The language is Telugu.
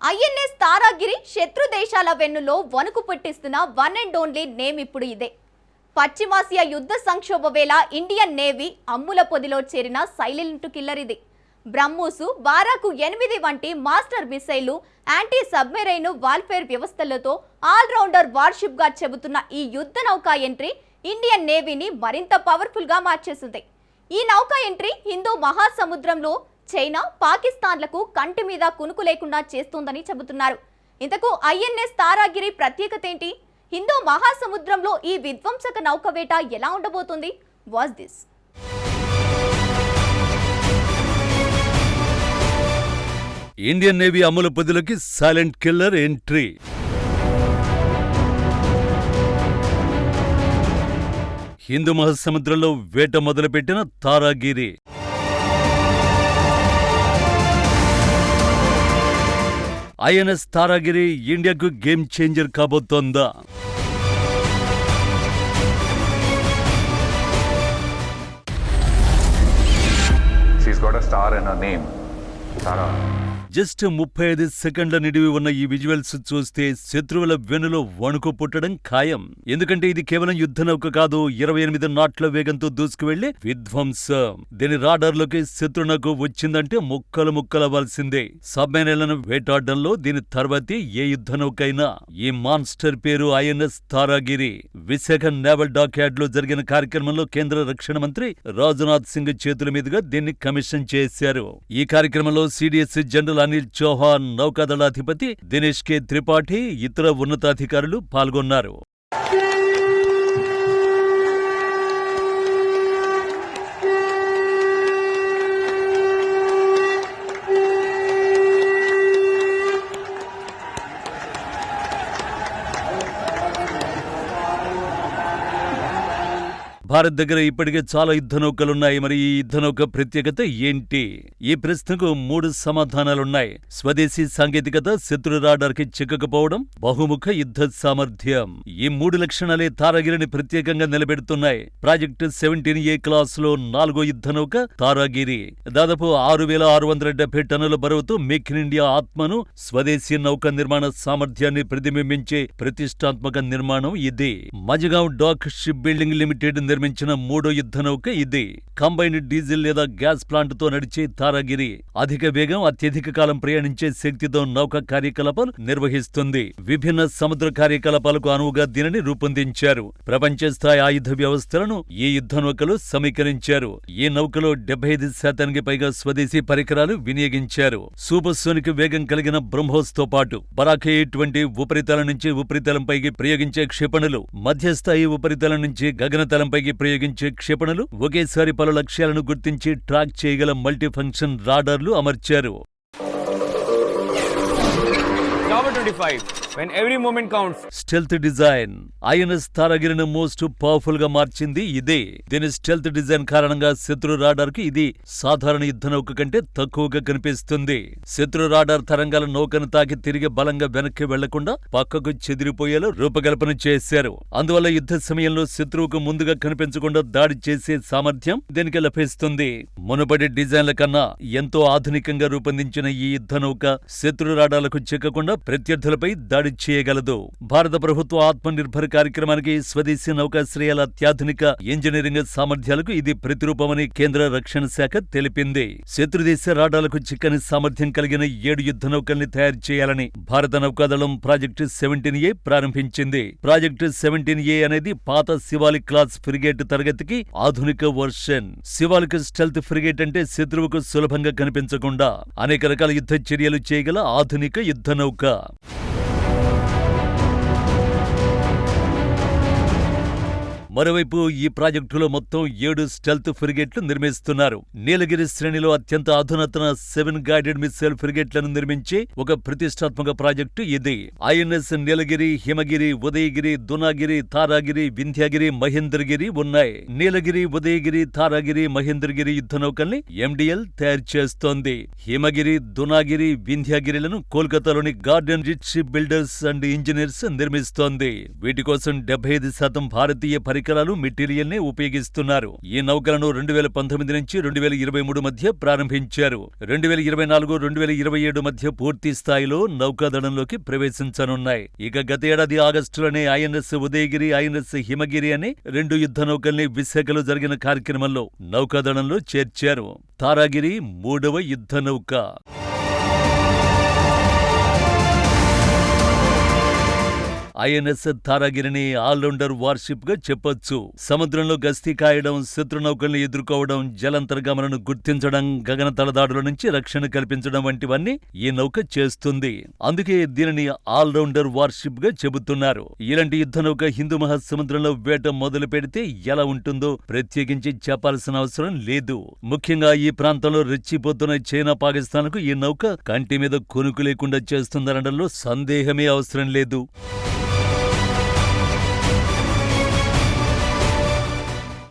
ఐఎన్ఎస్ తారాగిరి శత్రు దేశాల వెన్నులో వణుకు పుట్టిస్తున్న వన్ అండ్ ఓన్లీ నేమ్ ఇప్పుడు ఇదే. పశ్చిమాసియా యుద్ధ సంక్షోభ వేళ ఇండియన్ నేవీ అమ్ముల పొదిలో చేరిన సైలెంట్ కిల్లర్ ఇది. బ్రహ్మోసు, బారాకు 8 వంటి మాస్టర్ మిసైళ్లు, యాంటీ సబ్మెరైన్ వార్ఫేర్ వ్యవస్థలతో ఆల్రౌండర్ వార్షిప్ గా చెబుతున్న ఈ యుద్ధ నౌకా ఎంట్రీ ఇండియన్ నేవీని మరింత పవర్ఫుల్ గా మార్చేసింది. ఈ నౌకా ఎంట్రీ హిందూ మహాసముద్రంలో చైనా, పాకిస్తాన్లకు కంటి మీద కునుకు లేకుండా చేస్తోందని చెబుతున్నారు. ఇంతకు ఐఎన్ఎస్ తారాగిరి ప్రత్యేకత ఏంటి? హిందూ మహాసముద్రంలో ఈ విధ్వంసక నౌకవేట ఎలా ఉండబోతుంది? Watch this. ఇండియన్ నేవీ అమ్ముల పొదిలోకి సైలెంట్ కిల్లర్ ఎంట్రీ. హిందూ మహాసముద్రంలో వేట మొదలుపెట్టిన తారాగిరి. ఐఎన్ఎస్ తారాగిరి ఇండియాకు గేమ్ చేంజర్ కాబోతోందా? She's got a star in her name, Tara. Just 35 సెకండ్ల నిడివి ఉన్న ఈ విజువల్స్ చూస్తే శత్రువుల వెన్నులో వణుకు పుట్టడం ఖాయం. ఎందుకంటే ఇది కేవలం యుద్ధ నౌక కాదు, 28 నాట్ల వేగంతో దూసుకువెళ్లే విధ్వంసం. దీని రాడార్లోకి శత్రునకు వచ్చిందంటే ముక్కలు ముక్కలవ్వాల్సిందే. సబ్మెరైన్లను వేటాడడంలో దీని తర్వాతే ఏ యుద్ధ నౌకైనా. ఈ మాన్స్టర్ పేరు INS Taragiri. Visakha naval dockyard లో జరిగిన కార్యక్రమంలో కేంద్ర రక్షణ మంత్రి రాజ్నాథ్ సింగ్ చేతుల మీదుగా దీన్ని కమిషన్ చేశారు. ఈ కార్యక్రమంలో సిడిఎస్ జనరల్ అనిల్ చౌహాన్, నౌకాదళాధిపతి దినేష్ కే త్రిపాఠి, ఇతర ఉన్నతాధికారులు పాల్గొన్నారు. భారత్ దగ్గర ఇప్పటికే చాలా యుద్ధ నౌకలున్నాయి. మరి ఈ యుద్ధ నౌక ప్రత్యేకత ఏంటి? ఈ ప్రశ్నకు 3 సమాధానాలున్నాయి. స్వదేశీ సాంకేతికత, శత్రు రాడార్ కి చిక్కకపోవడం, బహుముఖ యుద్ధ సామర్థ్యం. ఈ 3 లక్షణాలే తారాగిరిని ప్రత్యేకంగా నిలబెడుతున్నాయి. ప్రాజెక్ట్ 17A క్లాస్ లో 4వ యుద్ధ నౌక తారాగిరి. దాదాపు 6670 టన్నుల బరువుతో మేక్ ఇన్ ఇండియా ఆత్మను, స్వదేశీ నౌక నిర్మాణ సామర్థ్యాన్ని ప్రతిబింబించే ప్రతిష్టాత్మక నిర్మాణం ఇది. Mazagon dock ship building limited నిర్మించిన 3వ యుద్ధ నౌక ఇది. కంబైన్డ్ డీజిల్ లేదా గ్యాస్ ప్లాంట్ తో నడిచే తారాగిరి అధిక వేగం, అత్యధిక కాలం ప్రయాణించే శక్తితో నౌక కార్యకలాపాలు నిర్వహిస్తుంది. విభిన్న సముద్ర కార్యకలాపాలకు అనువుగా దీనిని రూపొందించారు. ప్రపంచ స్థాయి ఆయుధ వ్యవస్థలను ఈ యుద్ధ నౌకలు సమీకరించారు. ఈ నౌకలో 75% పైగా స్వదేశీ పరికరాలు వినియోగించారు. సూపర్సోనిక్ వేగం కలిగిన బ్రహ్మోస్ తో పాటు బరాక్ 820 ఉపరితలం నుంచి ఉపరితలంపైకి ప్రయోగించే క్షిపణులు, మధ్యస్థాయి ఉపరితలం నుంచి గగనతలంపై ప్రయోగించే క్షిపణులు, ఒకేసారి పలు లక్ష్యాలను గుర్తించి ట్రాక్ చేయగల మల్టీఫంక్షన్ రాడార్లు అమర్చారు. When every moment counts. Stealth design. INS తారాగిరిని మోస్ట్ పవర్ఫుల్ గా మార్చింది ఇదే. దీని స్టెల్త్ డిజైన్ కారణంగా శత్రు రాడార్ కి ఇది సాధారణ యుద్ధ నౌక కంటే తక్కువగా కనిపిస్తుంది. శత్రు రాడార్ తరంగాల నౌకను తాకి తిరిగి బలంగా వెనక్కి వెళ్లకుండా పక్కకు చెదిరిపోయేలా రూపకల్పన చేశారు. అందువల్ల యుద్ధ సమయంలో శత్రువుకు ముందుగా కనిపించకుండా దాడి చేసే సామర్థ్యం దీనికి లభిస్తుంది. మునుపటి డిజైన్ల కన్నా ఎంతో ఆధునికంగా రూపొందించిన ఈ యుద్ధ నౌక శత్రు రాడార్లకు చిక్కకుండా ప్రత్యర్థులపై దాడి చేయగలదు. భారత ప్రభుత్వ ఆత్మనిర్భర్ కార్యక్రమానికి, స్వదేశీ నౌకాశ్రయాల అత్యాధునిక ఇంజనీరింగ్ సామర్థ్యాలకు ఇది ప్రతిరూపమని కేంద్ర రక్షణ శాఖ తెలిపింది. శత్రుదేశ రాడార్లకు చిక్కని సామర్థ్యం కలిగిన 7 యుద్ధ నౌకల్ని తయారు చేయాలని భారత నౌకాదళం ప్రాజెక్టు 17A ప్రారంభించింది. ప్రాజెక్టు 17A అనేది పాత శివాలిక్ క్లాస్ ఫ్రిగేట్ తరగతికి ఆధునిక వర్షన్. శివాలిక్ స్టెల్త్ ఫ్రిగేట్ అంటే శత్రువుకు సులభంగా కనిపించకుండా అనేక రకాల యుద్ధ చర్యలు చేయగల ఆధునిక యుద్ధ నౌక. మరోవైపు ఈ ప్రాజెక్టులో మొత్తం 7 స్టెల్త్ ఫ్రిగేట్లు నిర్మిస్తున్నారు. నీలగిరి శ్రేణిలో అత్యంత అధునాతన 7 గైడెడ్ మిస్సైల్ ఫ్రిగేట్లను నిర్మించే ఒక ప్రతిష్టాత్మక ప్రాజెక్టు ఇది. ఐఎన్ఎస్ నీలగిరి, హిమగిరి, ఉదయగిరి, దునాగిరి, తారాగిరి, వింధ్యగిరి, మహేంద్రగిరి ఉన్నాయి. నీలగిరి, ఉదయగిరి, తారాగిరి, మహేంద్రగిరి యుద్ధ నౌకల్ని ఎండిఎల్ తయారు చేస్తోంది. హిమగిరి, దునాగిరి, వింధ్యగిరిలను కోల్కతాలోని Garden Reach Builders and Engineers నిర్మిస్తోంది. వీటి కోసం 75% భారతీయ పరికరాలు పరికరాలు, మెటీరియల్ ని ఉపయోగిస్తున్నారు. ఈ నౌకలను 2019 నుంచి 2023 మధ్య ప్రారంభించారు. 2024-2027 మధ్య పూర్తి స్థాయిలో నౌకాదళంలోకి ప్రవేశించనున్నాయి. ఇక గత ఏడాది ఆగస్టులోనే ఐఎన్ఎస్ ఉదయగిరి, ఐఎన్ఎస్ హిమగిరి అనే 2 యుద్ధ నౌకల్ని విశాఖలో జరిగిన కార్యక్రమంలో నౌకాదళంలో చేర్చారు. తారాగిరి 3వ యుద్ధ నౌక. ఐఎన్ఎస్ తారాగిరిని ఆల్రౌండర్ వార్షిప్ గా చెప్పొచ్చు. సముద్రంలో గస్తీ కాయడం, శత్రు నౌకల్ని ఎదుర్కోవడం, జలాంతర్గాములను గుర్తించడం, గగనతల దాడుల నుంచి రక్షణ కల్పించడం వంటివన్నీ ఈ నౌక చేస్తుంది. అందుకే దీనిని ఆల్రౌండర్ వార్షిప్ గా చెబుతున్నారు. ఇలాంటి యుద్ధ నౌక హిందూ మహాసముద్రంలో వేట మొదలు పెడితే ఎలా ఉంటుందో ప్రత్యేకించి చెప్పాల్సిన అవసరం లేదు. ముఖ్యంగా ఈ ప్రాంతంలో రెచ్చిపోతున్న చైనా, పాకిస్తాన్కు ఈ నౌక కంటి మీద కొనుకు లేకుండా చేస్తుందనడంలో సందేహమే అవసరం లేదు.